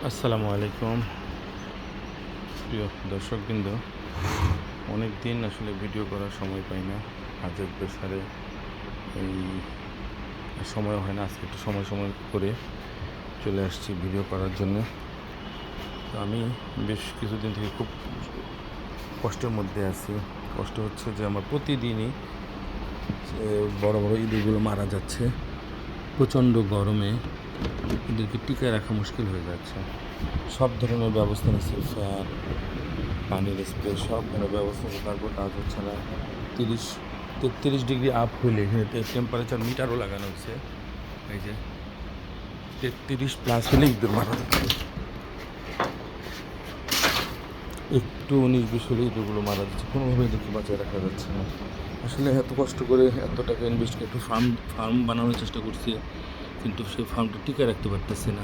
আসসালামু আলাইকুম প্রিয় দর্শকবৃন্দ। অনেক দিন আসলে ভিডিও করার সময় পাই না, কাজের প্রেসারে এই সময় হয় না। আজকে একটু সময় করে চলে আসছি ভিডিও করার জন্য। তো আমি বেশ কিছুদিন থেকে খুব কষ্টের মধ্যে আছি। কষ্ট হচ্ছে যে আমার প্রতিদিনই বড় বড় ইঁদুরগুলো মারা যাচ্ছে। প্রচণ্ড গরমে এদেরকে টিকায় রাখা মুশকিল হয়ে যাচ্ছে। সব ধরনের ব্যবস্থা নিচ্ছে, ফ্যান, পানির স্প্রে, সব ধরনের ব্যবস্থা আছে, তারপর কাজ হচ্ছে না। 33 ডিগ্রি আপ হইলে এখানে টেম্পারেচার মিটারও লাগানো হচ্ছে। এই যে 33+ হলে ইঁদুর মারা যাচ্ছে। একটু 19-20 হলে ইঁদুরগুলো মারা যাচ্ছে। কোনোভাবে এদেরকে বাঁচিয়ে রাখা যাচ্ছে না। আসলে এত কষ্ট করে এত টাকা ইনভেস্ট করে একটু ফার্ম বানানোর চেষ্টা করছি, কিন্তু সেই ফার্মটা টিকে রাখতে পারতেছি না।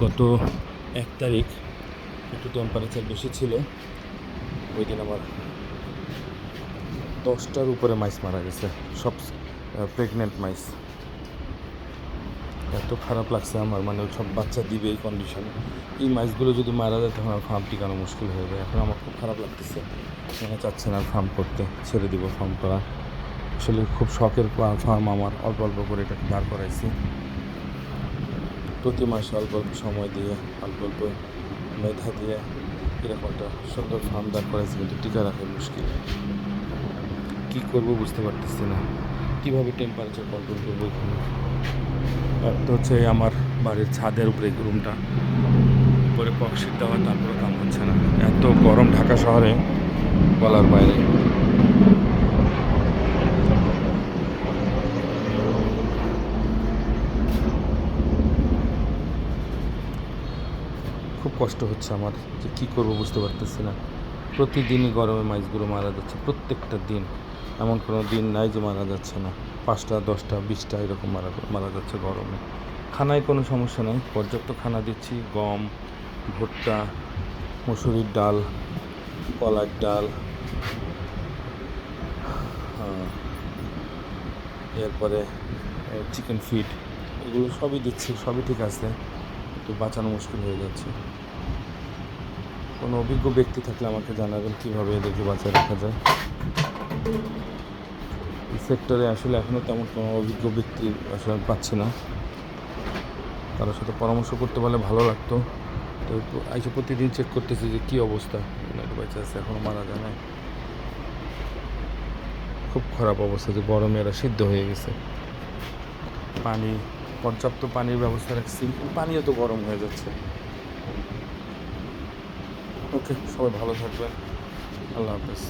গত 1 তারিখ একটু টেম্পারেচার বেশি ছিল, ওই দিন আমার 10টার উপরে মাইস মারা গেছে, সব প্রেগনেন্ট মাইস। এত খারাপ লাগছে আমার, মানে সব বাচ্চা দিবে এই কন্ডিশনে। এই মাইসগুলো যদি মারা যায় তখন আমার ফার্ম টিকানো মুশকিল হয়ে যায়। এখন আমার খুব খারাপ লাগতেছে, মনে চাচ্ছে না ফার্ম করতে, ছেড়ে দিব ফার্ম করা। আসলে খুব শখের ফার্ম আমার, অল্প অল্প করে এটাকে দাঁড় করাইছি। প্রতি মাসে অল্প অল্প সময় দিয়ে, অল্প অল্প মেধা দিয়ে এরকম একটা সুন্দর ফার্ম দাঁড় করাইছি, কিন্তু টিকা রাখা মুশকিল। কী করবো বুঝতে পারতেছি না, কীভাবে টেম্পারেচার কন্ট্রোল করবো এখানে। তো হচ্ছে আমার বাড়ির ছাদের উপরে রুমটা, উপরে ককশিট দেওয়া, তারপরে কাম হচ্ছে না। এত গরম ঢাকা শহরে বলার বাইরে। খুব কষ্ট হচ্ছে আমার, যে কী করবো বুঝতে পারতেছি না। প্রতিদিনই গরমে মাইসগুলো মারা যাচ্ছে, প্রত্যেকটা দিন। এমন কোনো দিন নাই যে মারা যাচ্ছে না। 5টা 10টা 20টা এরকম মারা যাচ্ছে গরমে। খানায় কোনো সমস্যা নেই, পর্যাপ্ত খানা দিচ্ছি। গম, ভুট্টা, মুসুরির ডাল, কলার ডাল, এরপরে চিকেন ফিড, এগুলো সবই দিচ্ছি, সবই ঠিক আছে, কিন্তু বাঁচানো মুশকিল হয়ে যাচ্ছে। কোনো অভিজ্ঞ ব্যক্তি থাকলে আমাকে জানাবেন কীভাবে এদেরকে বাঁচিয়ে রাখা যায়। এই সেক্টরে আসলে এখনও তেমন কোনো অভিজ্ঞ ব্যক্তি আসলে পাচ্ছি না। কারোর সাথে পরামর্শ করতে পারলে ভালো লাগতো। তো আইসে প্রতিদিন চেক করতেছি যে কী অবস্থা, বেঁচে আছে, এখনও মারা যায় না। খুব খারাপ অবস্থা, যে গরমে এরা সিদ্ধ হয়ে গেছে। পানি, পর্যাপ্ত পানির ব্যবস্থা রাখছি, পানিও তো গরম হয়ে যাচ্ছে। ওকে, সবাই ভালো থাকবেন, আল্লাহ হাফেজ।